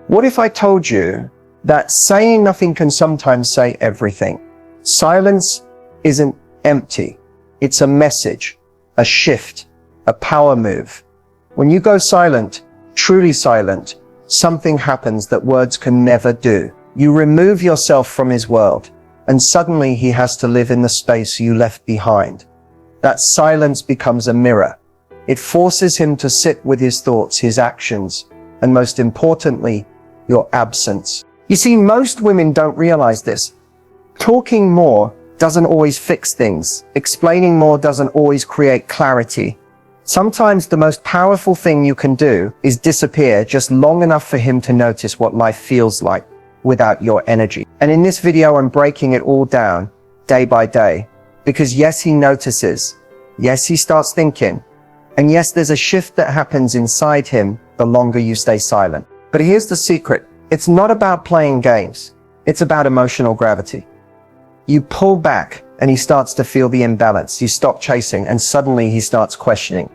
What if I told you that saying nothing can sometimes say everything? Silence isn't empty. It's a message, a shift, a power move. When you go silent, truly silent, something happens that words can never do. You remove yourself from his world, and suddenly he has to live in the space you left behind. That silence becomes a mirror. It forces him to sit with his thoughts, his actions, and most importantly, your absence. You see, most women don't realize this. Talking more doesn't always fix things. Explaining more doesn't always create clarity. Sometimes the most powerful thing you can do is disappear just long enough for him to notice what life feels like without your energy. And in this video, I'm breaking it all down day by day, because yes, he notices. Yes, he starts thinking. And yes, there's a shift that happens inside him the longer you stay silent. But here's the secret. It's not about playing games. It's about emotional gravity. You pull back and he starts to feel the imbalance. You stop chasing and suddenly he starts questioning.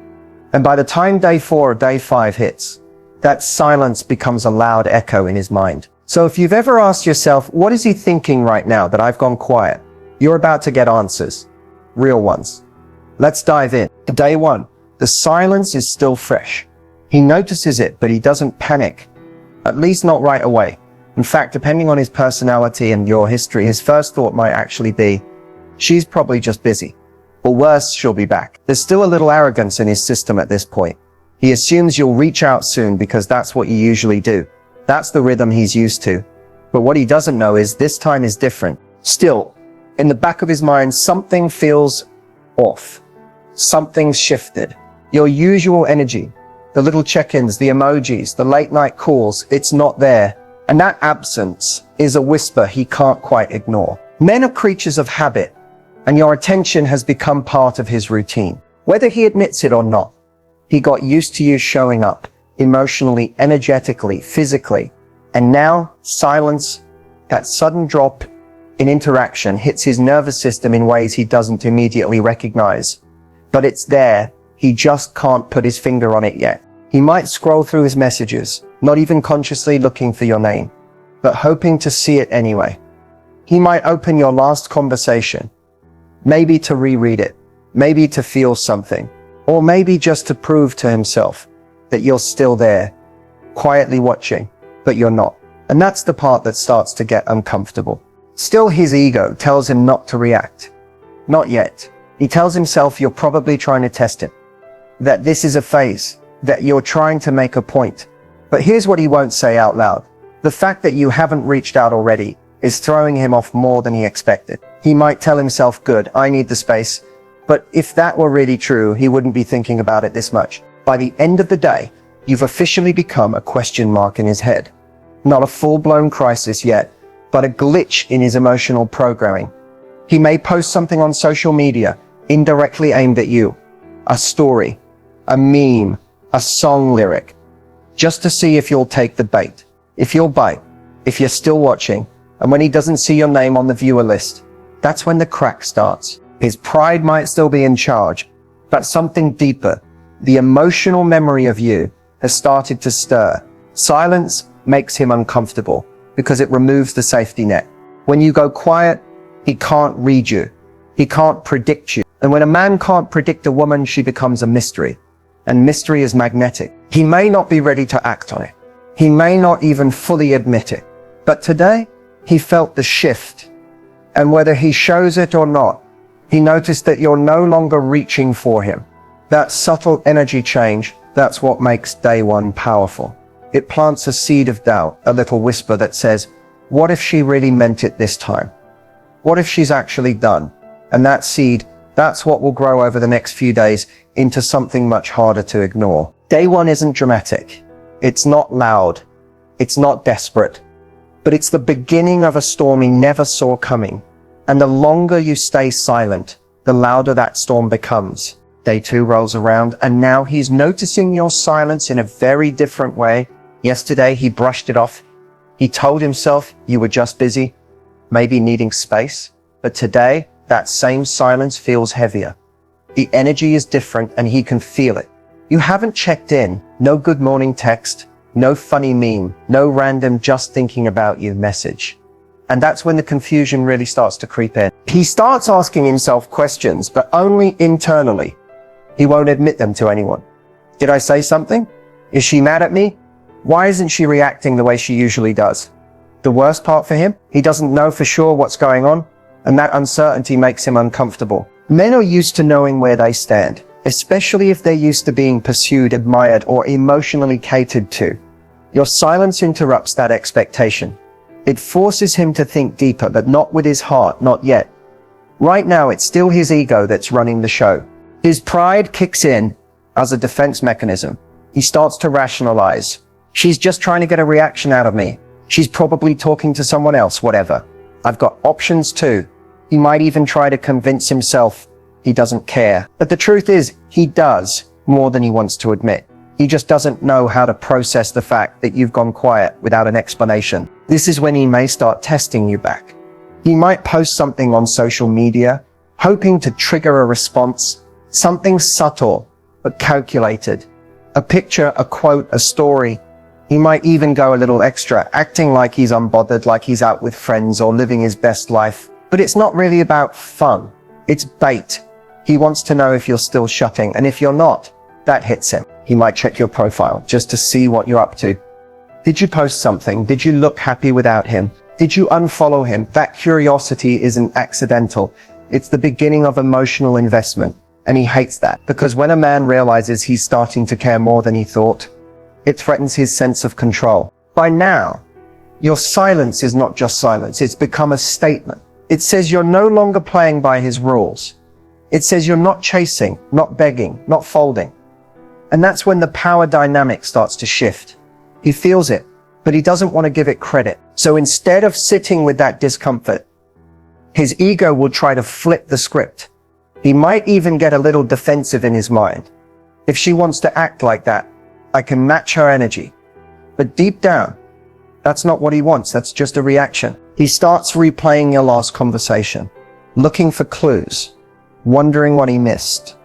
And by the time day 4 or day 5 hits, that silence becomes a loud echo in his mind. So if you've ever asked yourself, what is he thinking right now that I've gone quiet? You're about to get answers. Real ones. Let's dive in. Day 1. The silence is still fresh. He notices it, but he doesn't panic. At least not right away. In fact, depending on his personality and your history, his first thought might actually be, she's probably just busy. Or worse, she'll be back. There's still a little arrogance in his system at this point. He assumes you'll reach out soon because that's what you usually do. That's the rhythm he's used to. But what he doesn't know is this time is different. Still, in the back of his mind, something feels off. Something's shifted. Your usual energy, the little check-ins, the emojis, the late night calls, it's not there. And that absence is a whisper he can't quite ignore. Men are creatures of habit, and your attention has become part of his routine. Whether he admits it or not, he got used to you showing up emotionally, energetically, physically. And now silence, that sudden drop in interaction, hits his nervous system in ways he doesn't immediately recognize. But it's there. He just can't put his finger on it yet. He might scroll through his messages, not even consciously looking for your name, but hoping to see it anyway. He might open your last conversation, maybe to reread it, maybe to feel something, or maybe just to prove to himself that you're still there, quietly watching, but you're not. And that's the part that starts to get uncomfortable. Still, his ego tells him not to react. Not yet. He tells himself you're probably trying to test him, that this is a phase, that you're trying to make a point. But here's what he won't say out loud. The fact that you haven't reached out already is throwing him off more than he expected. He might tell himself, good, I need the space. But if that were really true, he wouldn't be thinking about it this much. By the end of the day, you've officially become a question mark in his head. Not a full-blown crisis yet, but a glitch in his emotional programming. He may post something on social media, indirectly aimed at you. A story, a meme, a song lyric, just to see if you'll take the bait, if you'll bite, if you're still watching. And when he doesn't see your name on the viewer list, that's when the crack starts. His pride might still be in charge, but something deeper, the emotional memory of you, has started to stir. Silence makes him uncomfortable because it removes the safety net. When you go quiet, he can't read you. He can't predict you. And when a man can't predict a woman, she becomes a mystery. And mystery is magnetic. He may not be ready to act on it. He may not even fully admit it. But today, he felt the shift. And whether he shows it or not, he noticed that you're no longer reaching for him. That subtle energy change, that's what makes day 1 powerful. It plants a seed of doubt, a little whisper that says, what if she really meant it this time? What if she's actually done? And that seed, that's what will grow over the next few days into something much harder to ignore. Day 1 isn't dramatic. It's not loud. It's not desperate. But it's the beginning of a storm he never saw coming. And the longer you stay silent, the louder that storm becomes. Day 2 rolls around, and now he's noticing your silence in a very different way. Yesterday, he brushed it off. He told himself you were just busy, maybe needing space. But today, that same silence feels heavier. The energy is different, and he can feel it. You haven't checked in, no good morning text, no funny meme, no random just thinking about you message. And that's when the confusion really starts to creep in. He starts asking himself questions, but only internally. He won't admit them to anyone. Did I say something? Is she mad at me? Why isn't she reacting the way she usually does? The worst part for him, he doesn't know for sure what's going on, and that uncertainty makes him uncomfortable. Men are used to knowing where they stand, especially if they're used to being pursued, admired, or emotionally catered to. Your silence interrupts that expectation. It forces him to think deeper, but not with his heart, not yet. Right now, it's still his ego that's running the show. His pride kicks in as a defense mechanism. He starts to rationalize. She's just trying to get a reaction out of me. She's probably talking to someone else, whatever. I've got options too. He might even try to convince himself he doesn't care. But the truth is, he does more than he wants to admit. He just doesn't know how to process the fact that you've gone quiet without an explanation. This is when he may start testing you back. He might post something on social media, hoping to trigger a response, something subtle but calculated. A picture, a quote, a story. He might even go a little extra, acting like he's unbothered, like he's out with friends or living his best life. But it's not really about fun. It's bait. He wants to know if you're still shutting, and if you're not, that hits him. He might check your profile just to see what you're up to. Did you post something? Did you look happy without him? Did you unfollow him? That curiosity isn't accidental. It's the beginning of emotional investment. And he hates that, because when a man realizes he's starting to care more than he thought, it threatens his sense of control. By now, your silence is not just silence. It's become a statement. It says you're no longer playing by his rules. It says you're not chasing, not begging, not folding. And that's when the power dynamic starts to shift. He feels it, but he doesn't want to give it credit. So instead of sitting with that discomfort, his ego will try to flip the script. He might even get a little defensive in his mind. If she wants to act like that, I can match her energy. But deep down, that's not what he wants. That's just a reaction. He starts replaying your last conversation, looking for clues, wondering what he missed,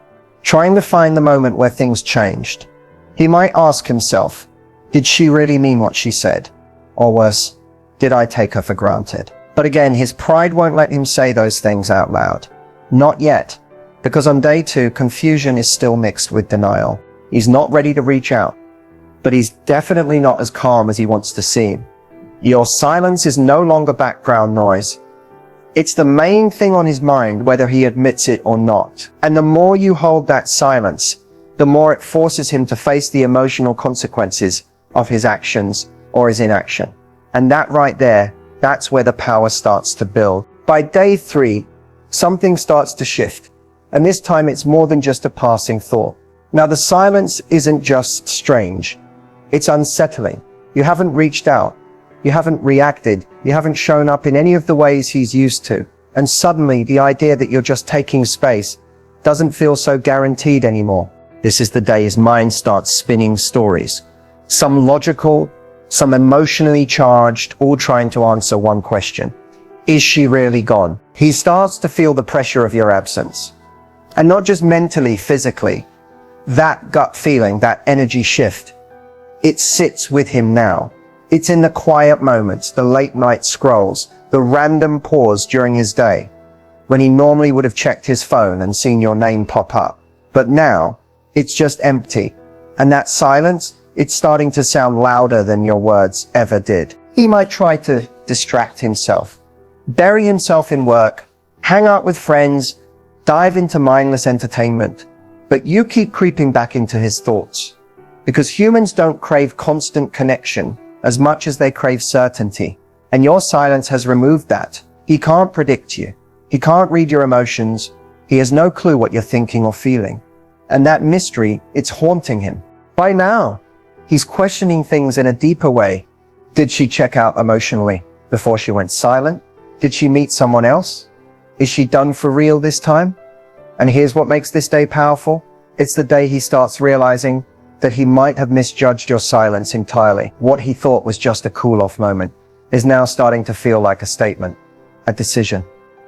trying to find the moment where things changed. He might ask himself, did she really mean what she said? Or worse, did I take her for granted? But again, his pride won't let him say those things out loud. Not yet, because on day 2, confusion is still mixed with denial. He's not ready to reach out, but he's definitely not as calm as he wants to seem. Your silence is no longer background noise. It's the main thing on his mind, whether he admits it or not. And the more you hold that silence, the more it forces him to face the emotional consequences of his actions or his inaction. And that right there, that's where the power starts to build. By day 3, something starts to shift. And this time it's more than just a passing thought. Now the silence isn't just strange. It's unsettling. You haven't reached out. You haven't reacted. You haven't shown up in any of the ways he's used to. And suddenly the idea that you're just taking space doesn't feel so guaranteed anymore. This is the day his mind starts spinning stories. Some logical, some emotionally charged, all trying to answer one question. Is she really gone? He starts to feel the pressure of your absence. And not just mentally, physically. That gut feeling, that energy shift, it sits with him now. It's in the quiet moments, the late night scrolls, the random pause during his day, when he normally would have checked his phone and seen your name pop up. But now, it's just empty. And that silence, it's starting to sound louder than your words ever did. He might try to distract himself, bury himself in work, hang out with friends, dive into mindless entertainment. But you keep creeping back into his thoughts. Because humans don't crave constant connection as much as they crave certainty. And your silence has removed that. He can't predict you. He can't read your emotions. He has no clue what you're thinking or feeling. And that mystery, it's haunting him. By now, he's questioning things in a deeper way. Did she check out emotionally before she went silent? Did she meet someone else? Is she done for real this time? And here's what makes this day powerful. It's the day he starts realizing that he might have misjudged your silence entirely. What he thought was just a cool-off moment is now starting to feel like a statement, a decision,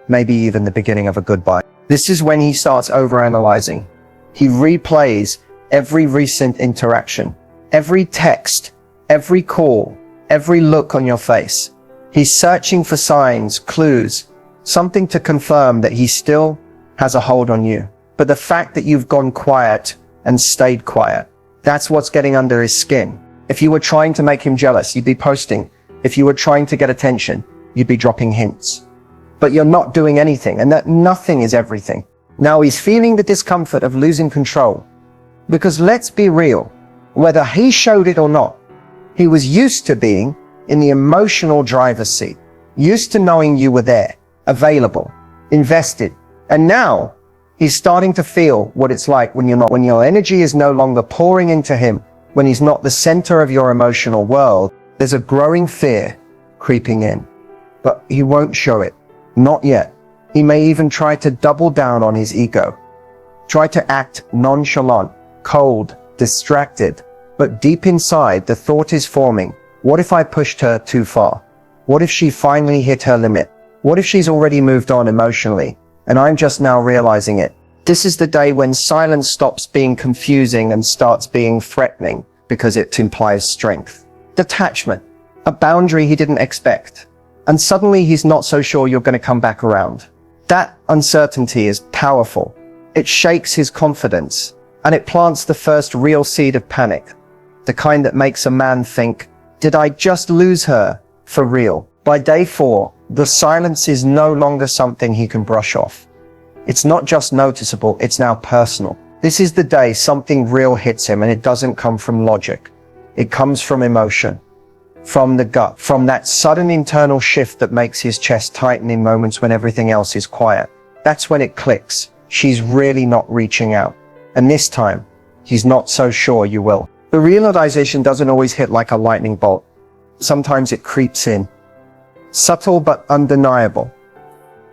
maybe even the beginning of a goodbye. This is when he starts overanalyzing. He replays every recent interaction, every text, every call, every look on your face. He's searching for signs, clues, something to confirm that he still has a hold on you. But the fact that you've gone quiet and stayed quiet, that's what's getting under his skin. If you were trying to make him jealous, you'd be posting. If you were trying to get attention, you'd be dropping hints. But you're not doing anything, and that nothing is everything. Now he's feeling the discomfort of losing control. Because let's be real, whether he showed it or not, he was used to being in the emotional driver's seat, used to knowing you were there, available, invested. And now he's starting to feel what it's like when you're not, when your energy is no longer pouring into him, when he's not the center of your emotional world. There's a growing fear creeping in, but he won't show it. Not yet. He may even try to double down on his ego, try to act nonchalant, cold, distracted. But deep inside, the thought is forming. What if I pushed her too far? What if she finally hit her limit? What if she's already moved on emotionally, and I'm just now realizing it? This is the day when silence stops being confusing and starts being threatening, because it implies strength. Detachment, a boundary he didn't expect. And suddenly he's not so sure you're going to come back around. That uncertainty is powerful. It shakes his confidence, and it plants the first real seed of panic. The kind that makes a man think, did I just lose her for real? By day 4, the silence is no longer something he can brush off. It's not just noticeable, it's now personal. This is the day something real hits him, and it doesn't come from logic. It comes from emotion, from the gut, from that sudden internal shift that makes his chest tighten in moments when everything else is quiet. That's when it clicks. She's really not reaching out. And this time, he's not so sure you will. The realization doesn't always hit like a lightning bolt. Sometimes it creeps in. Subtle but undeniable.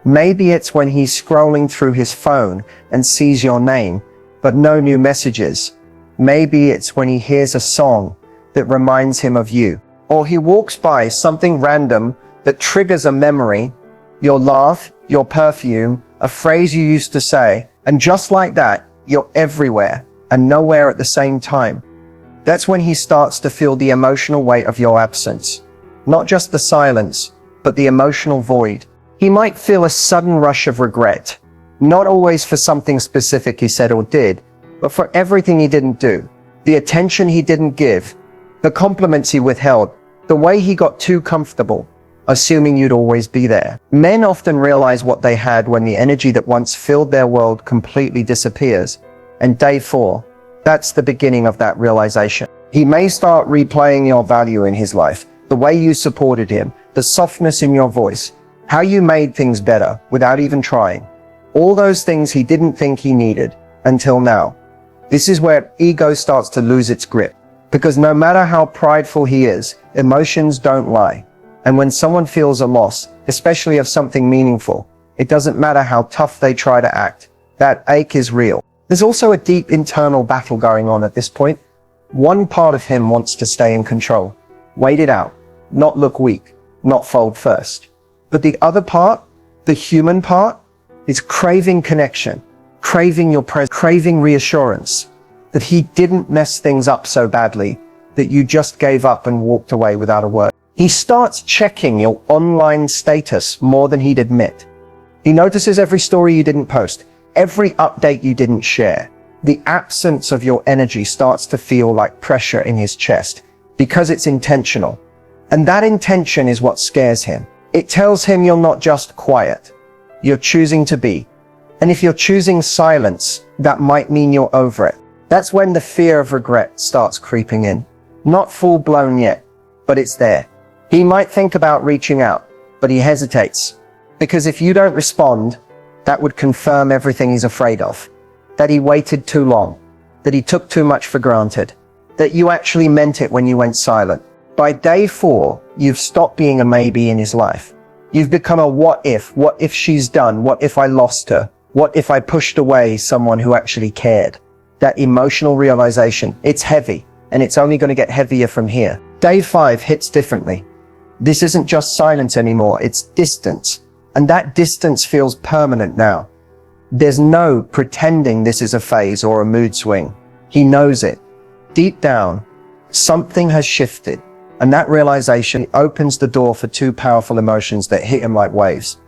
Maybe it's when he's scrolling through his phone and sees your name, but no new messages. Maybe it's when he hears a song that reminds him of you. Or he walks by something random that triggers a memory, your laugh, your perfume, a phrase you used to say, and just like that, you're everywhere and nowhere at the same time. That's when he starts to feel the emotional weight of your absence. Not just the silence, but the emotional void. He might feel a sudden rush of regret, not always for something specific he said or did, but for everything he didn't do, the attention he didn't give, the compliments he withheld, the way he got too comfortable, assuming you'd always be there. Men often realize what they had when the energy that once filled their world completely disappears. And day 4, that's the beginning of that realization. He may start replaying your value in his life, the way you supported him, the softness in your voice, how you made things better without even trying. All those things he didn't think he needed until now. This is where ego starts to lose its grip. Because no matter how prideful he is, emotions don't lie. And when someone feels a loss, especially of something meaningful, it doesn't matter how tough they try to act. That ache is real. There's also a deep internal battle going on at this point. One part of him wants to stay in control, wait it out, not look weak, not fold first. But the other part, the human part, is craving connection, craving your presence, craving reassurance that he didn't mess things up so badly that you just gave up and walked away without a word. He starts checking your online status more than he'd admit. He notices every story you didn't post, every update you didn't share. The absence of your energy starts to feel like pressure in his chest because it's intentional. And that intention is what scares him. It tells him you're not just quiet, you're choosing to be. And if you're choosing silence, that might mean you're over it. That's when the fear of regret starts creeping in. Not full blown yet, but it's there. He might think about reaching out, but he hesitates. Because if you don't respond, that would confirm everything he's afraid of. That he waited too long, that he took too much for granted, that you actually meant it when you went silent. By day 4, you've stopped being a maybe in his life. You've become a what if she's done, what if I lost her, what if I pushed away someone who actually cared. That emotional realization, it's heavy, and it's only going to get heavier from here. Day 5 hits differently. This isn't just silence anymore, it's distance. And that distance feels permanent now. There's no pretending this is a phase or a mood swing. He knows it. Deep down, something has shifted. And that realization opens the door for two powerful emotions that hit him like waves: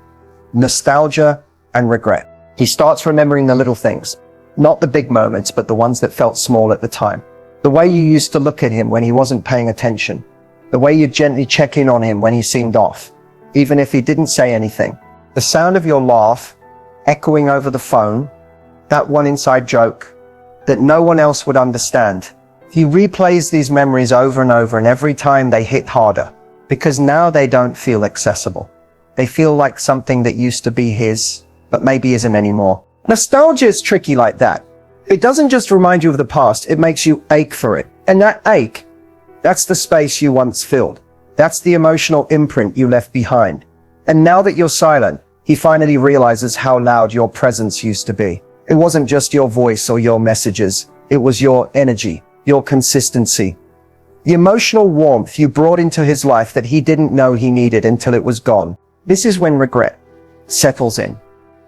nostalgia and regret. He starts remembering the little things, not the big moments, but the ones that felt small at the time. The way you used to look at him when he wasn't paying attention. The way you gently check in on him when he seemed off, even if he didn't say anything. The sound of your laugh echoing over the phone, that one inside joke that no one else would understand. He replays these memories over and over, and every time they hit harder, because now they don't feel accessible. They feel like something that used to be his, but maybe isn't anymore. Nostalgia is tricky like that. It doesn't just remind you of the past, it makes you ache for it. And that ache, that's the space you once filled. That's the emotional imprint you left behind. And now that you're silent, he finally realizes how loud your presence used to be. It wasn't just your voice or your messages. It was your energy, your consistency, the emotional warmth you brought into his life that he didn't know he needed until it was gone. This is when regret settles in.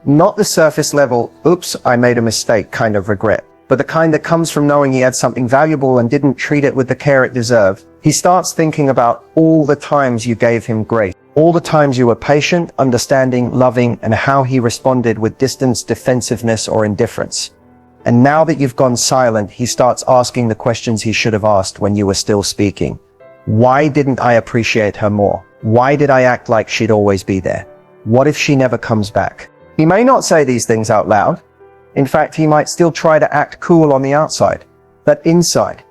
Not the surface level, oops, I made a mistake kind of regret, but the kind that comes from knowing he had something valuable and didn't treat it with the care it deserved. He starts thinking about all the times you gave him grace, all the times you were patient, understanding, loving, and how he responded with distance, defensiveness, or indifference. And now that you've gone silent, he starts asking the questions he should have asked when you were still speaking. Why didn't I appreciate her more? Why did I act like she'd always be there? What if she never comes back? He may not say these things out loud. In fact, he might still try to act cool on the outside. But inside,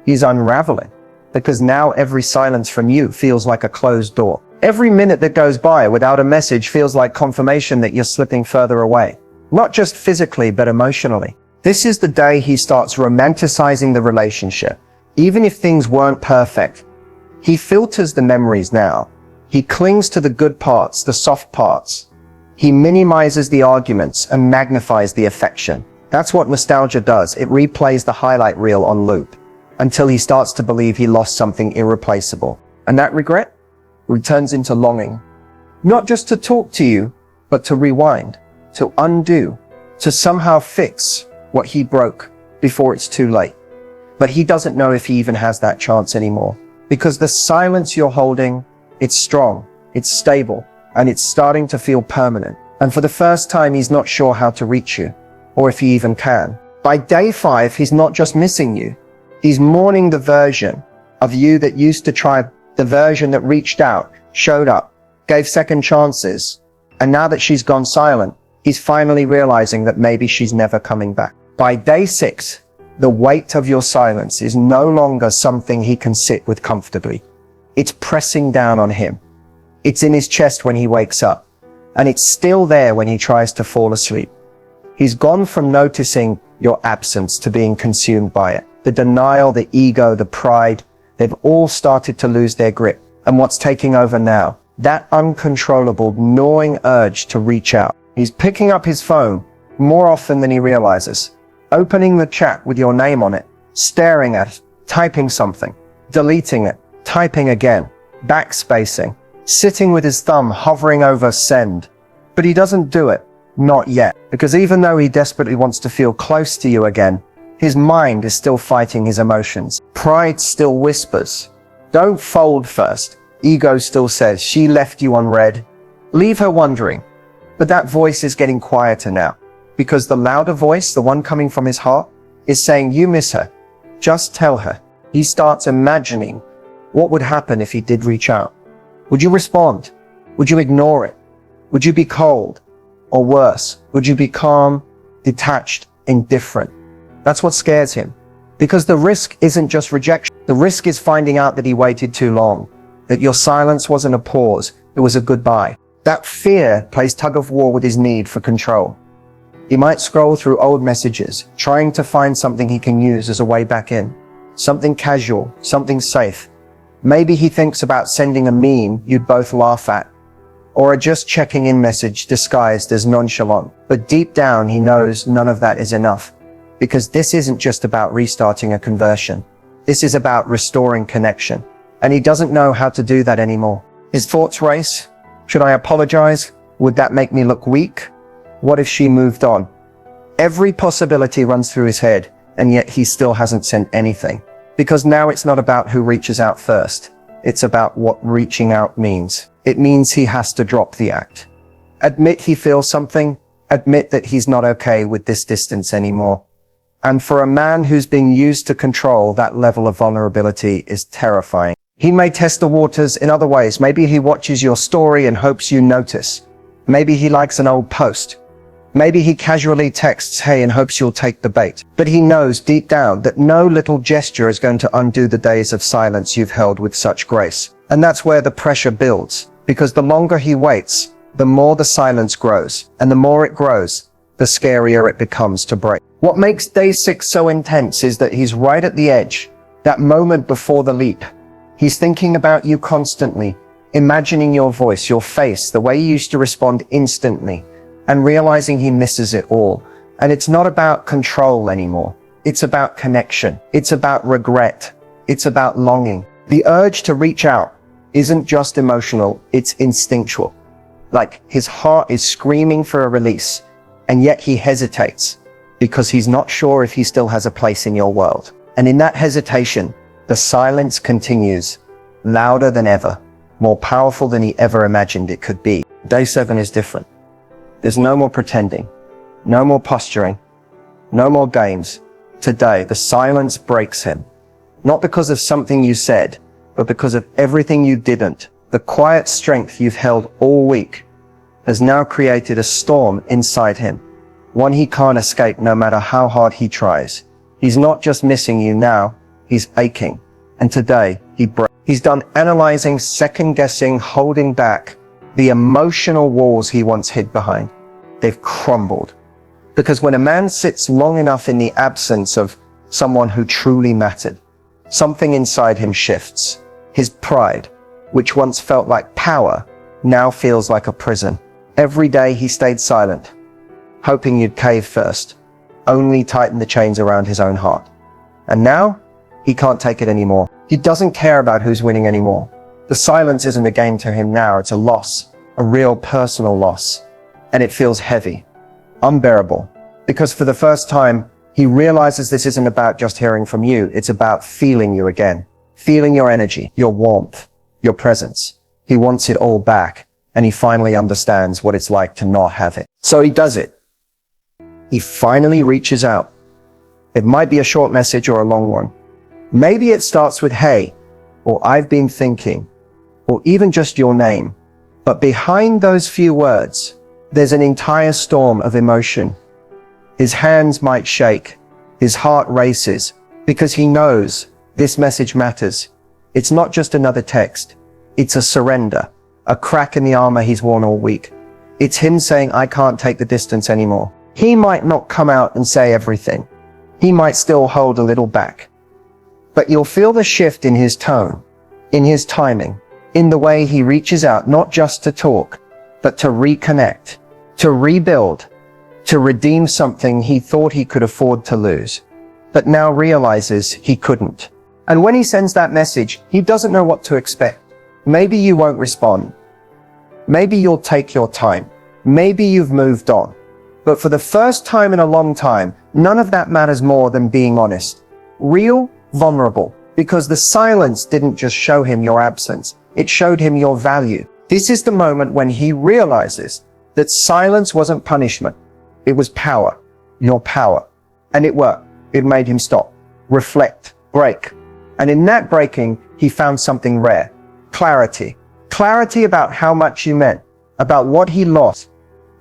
he's unraveling. Because now every silence from you feels like a closed door. Every minute that goes by without a message feels like confirmation that you're slipping further away. Not just physically, but emotionally. This is the day he starts romanticizing the relationship. Even if things weren't perfect, he filters the memories now. He clings to the good parts, the soft parts. He minimizes the arguments and magnifies the affection. That's what nostalgia does. It replays the highlight reel on loop until he starts to believe he lost something irreplaceable. And that regret returns into longing. Not just to talk to you, but to rewind, to undo, to somehow fix what he broke before it's too late. But he doesn't know if he even has that chance anymore. Because the silence you're holding, it's strong, it's stable, and it's starting to feel permanent. And for the first time, he's not sure how to reach you, or if he even can. By day 5, he's not just missing you. He's mourning the version of you that used to try, the version that reached out, showed up, gave second chances. And now that she's gone silent, he's finally realizing that maybe she's never coming back. By day 6, the weight of your silence is no longer something he can sit with comfortably. It's pressing down on him. It's in his chest when he wakes up, and it's still there when he tries to fall asleep. He's gone from noticing your absence to being consumed by it. The denial, the ego, the pride, they've all started to lose their grip. And what's taking over now? That uncontrollable, gnawing urge to reach out. He's picking up his phone more often than he realizes, opening the chat with your name on it, staring at it, typing something, deleting it, typing again, backspacing, sitting with his thumb hovering over send. But he doesn't do it, not yet, because even though he desperately wants to feel close to you again, his mind is still fighting his emotions. Pride still whispers, don't fold first. Ego still says, she left you unread. Leave her wondering. But that voice is getting quieter now, because the louder voice, the one coming from his heart, is saying, you miss her. Just tell her. He starts imagining what would happen if he did reach out. Would you respond? Would you ignore it? Would you be cold? Or worse, would you be calm, detached, indifferent? That's what scares him. Because the risk isn't just rejection. The risk is finding out that he waited too long, that your silence wasn't a pause, it was a goodbye. That fear plays tug of war with his need for control. He might scroll through old messages, trying to find something he can use as a way back in. Something casual, something safe. Maybe he thinks about sending a meme you'd both laugh at, or a just checking in message disguised as nonchalant. But deep down, he knows none of that is enough, because this isn't just about restarting a conversion. This is about restoring connection. And he doesn't know how to do that anymore. His thoughts race. Should I apologize? Would that make me look weak? What if she moved on? Every possibility runs through his head, and yet he still hasn't sent anything. Because now it's not about who reaches out first. It's about what reaching out means. It means he has to drop the act. Admit he feels something. Admit that he's not okay with this distance anymore. And for a man who's been used to control, that level of vulnerability is terrifying. He may test the waters in other ways. Maybe he watches your story and hopes you notice. Maybe he likes an old post. Maybe he casually texts, hey, and hopes you'll take the bait. But he knows deep down that no little gesture is going to undo the days of silence you've held with such grace. And that's where the pressure builds, because the longer he waits, the more the silence grows. And the more it grows, the scarier it becomes to break. What makes day 6 so intense is that he's right at the edge, that moment before the leap. He's thinking about you constantly, imagining your voice, your face, the way you used to respond instantly, and realizing he misses it all. And it's not about control anymore. It's about connection. It's about regret. It's about longing. The urge to reach out isn't just emotional, it's instinctual. Like his heart is screaming for a release, and yet he hesitates because he's not sure if he still has a place in your world. And in that hesitation, the silence continues, louder than ever, more powerful than he ever imagined it could be. Day 7 is different. There's no more pretending, no more posturing, no more games. Today, the silence breaks him. Not because of something you said, but because of everything you didn't. The quiet strength you've held all week has now created a storm inside him, one he can't escape no matter how hard he tries. He's not just missing you now, he's aching. And today, he's done analyzing, second-guessing, holding back. The emotional walls he once hid behind, they've crumbled. Because when a man sits long enough in the absence of someone who truly mattered, something inside him shifts. His pride, which once felt like power, now feels like a prison. Every day he stayed silent, hoping you'd cave first, only tighten the chains around his own heart. And now, he can't take it anymore. He doesn't care about who's winning anymore. The silence isn't a game to him now, it's a loss, a real personal loss. And it feels heavy, unbearable, because for the first time, he realizes this isn't about just hearing from you, it's about feeling you again. Feeling your energy, your warmth, your presence. He wants it all back, and he finally understands what it's like to not have it. So he does it. He finally reaches out. It might be a short message or a long one. Maybe it starts with, hey, or I've been thinking, or even just your name. But behind those few words, there's an entire storm of emotion. His hands might shake, his heart races, because he knows this message matters. It's not just another text. It's a surrender, a crack in the armor he's worn all week. It's him saying, I can't take the distance anymore. He might not come out and say everything. He might still hold a little back. But you'll feel the shift in his tone, in his timing, in the way he reaches out, not just to talk, but to reconnect, to rebuild, to redeem something he thought he could afford to lose, but now realizes he couldn't. And when he sends that message, he doesn't know what to expect. Maybe you won't respond. Maybe you'll take your time. Maybe you've moved on. But for the first time in a long time, none of that matters more than being honest. Real, vulnerable. Because the silence didn't just show him your absence, it showed him your value. This is the moment when he realizes that silence wasn't punishment. It was power. Your power. And it worked. It made him stop, reflect, break. And in that breaking, he found something rare. Clarity. Clarity about how much you meant, about what he lost,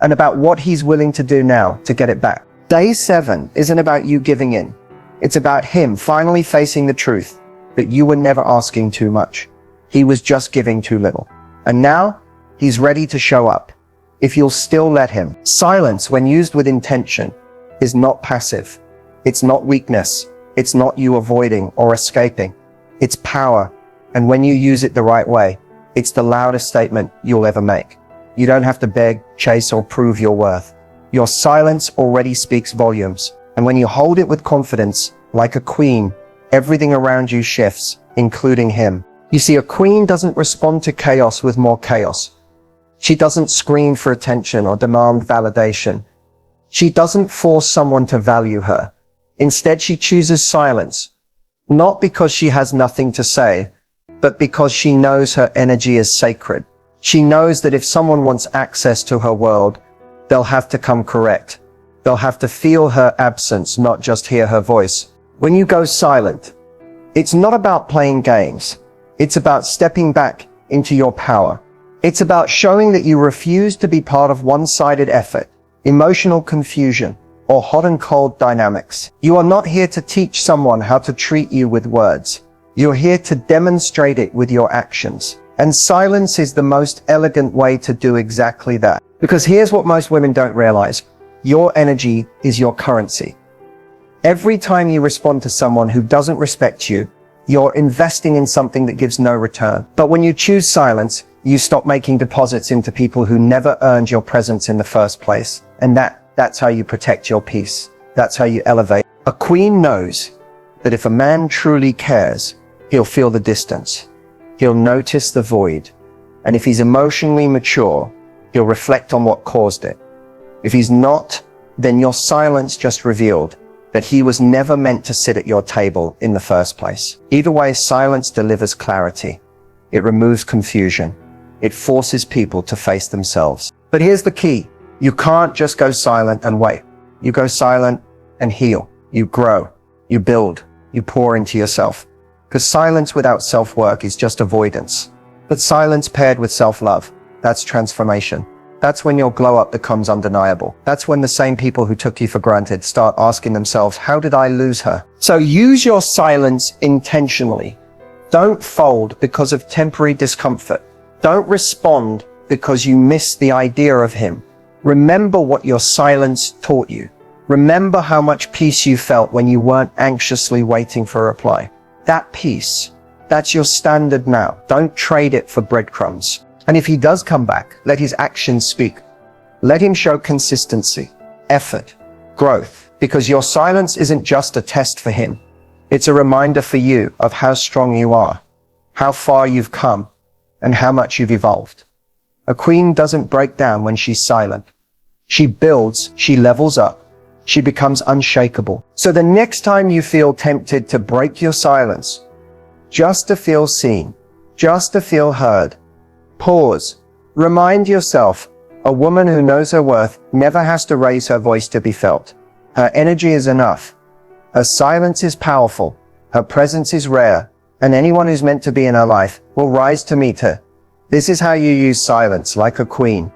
and about what he's willing to do now to get it back. Day 7 isn't about you giving in. It's about him finally facing the truth that you were never asking too much. He was just giving too little. And now, he's ready to show up. If you'll still let him. Silence, when used with intention, is not passive. It's not weakness. It's not you avoiding or escaping. It's power. And when you use it the right way, it's the loudest statement you'll ever make. You don't have to beg, chase, or prove your worth. Your silence already speaks volumes. And when you hold it with confidence, like a queen, everything around you shifts, including him. You see, a queen doesn't respond to chaos with more chaos. She doesn't scream for attention or demand validation. She doesn't force someone to value her. Instead, she chooses silence, not because she has nothing to say, but because she knows her energy is sacred. She knows that if someone wants access to her world, they'll have to come correct. They'll have to feel her absence, not just hear her voice. When you go silent, it's not about playing games. It's about stepping back into your power. It's about showing that you refuse to be part of one-sided effort, emotional confusion, or hot and cold dynamics. You are not here to teach someone how to treat you with words. You're here to demonstrate it with your actions. And silence is the most elegant way to do exactly that. Because here's what most women don't realize. Your energy is your currency. Every time you respond to someone who doesn't respect you, you're investing in something that gives no return. But when you choose silence, you stop making deposits into people who never earned your presence in the first place. And that's how you protect your peace. That's how you elevate. A queen knows that if a man truly cares, he'll feel the distance. He'll notice the void. And if he's emotionally mature, he'll reflect on what caused it. If he's not, then your silence just revealed that he was never meant to sit at your table in the first place. Either way, silence delivers clarity. It removes confusion. It forces people to face themselves. But here's the key. You can't just go silent and wait. You go silent and heal. You grow. You build. You pour into yourself. Because silence without self-work is just avoidance. But silence paired with self-love, that's transformation. That's when your glow-up becomes undeniable. That's when the same people who took you for granted start asking themselves, how did I lose her? So use your silence intentionally. Don't fold because of temporary discomfort. Don't respond because you miss the idea of him. Remember what your silence taught you. Remember how much peace you felt when you weren't anxiously waiting for a reply. That peace, that's your standard now. Don't trade it for breadcrumbs. And if he does come back, let his actions speak. Let him show consistency, effort, growth, because your silence isn't just a test for him. It's a reminder for you of how strong you are, how far you've come, and how much you've evolved. A queen doesn't break down when she's silent. She builds, she levels up, she becomes unshakable. So the next time you feel tempted to break your silence, just to feel seen, just to feel heard, pause. Remind yourself, a woman who knows her worth never has to raise her voice to be felt. Her energy is enough. Her silence is powerful. Her presence is rare. And anyone who's meant to be in her life will rise to meet her. This is how you use silence like a queen.